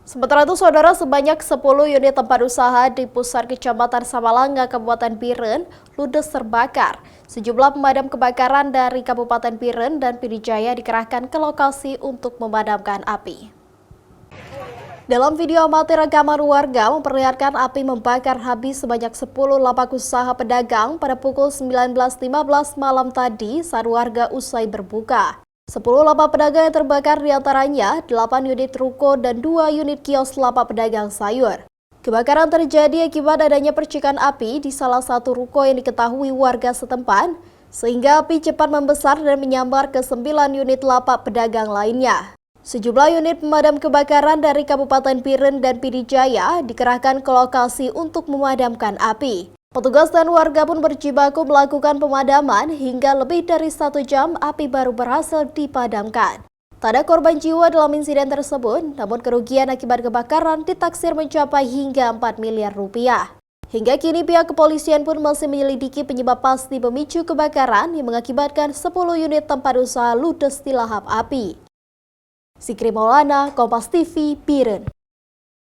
Sementara itu, saudara, sebanyak 10 unit tempat usaha di pusat Kecamatan Samalanga, Kabupaten Biren, ludes terbakar. Sejumlah pemadam kebakaran dari Kabupaten Biren dan Pidijaya dikerahkan ke lokasi untuk memadamkan api. Dalam video amatir rekaman warga memperlihatkan api membakar habis sebanyak 10 lapak usaha pedagang pada pukul 19.15 malam tadi saat warga usai berbuka. 10 lapak pedagang yang terbakar diantaranya 8 unit ruko dan 2 unit kios lapak pedagang sayur. Kebakaran terjadi akibat adanya percikan api di salah satu ruko yang diketahui warga setempat, sehingga api cepat membesar dan menyambar ke 9 unit lapak pedagang lainnya. Sejumlah unit pemadam kebakaran dari Kabupaten Biren dan Pidijaya dikerahkan ke lokasi untuk memadamkan api. Petugas dan warga pun berjibaku melakukan pemadaman hingga lebih dari 1 jam api baru berhasil dipadamkan. Tak ada korban jiwa dalam insiden tersebut, namun kerugian akibat kebakaran ditaksir mencapai hingga 4 miliar rupiah. Hingga kini pihak kepolisian pun masih menyelidiki penyebab pasti pemicu kebakaran yang mengakibatkan 10 unit tempat usaha ludes di lahap api. Zikri Maulana, Kompas TV, Biren.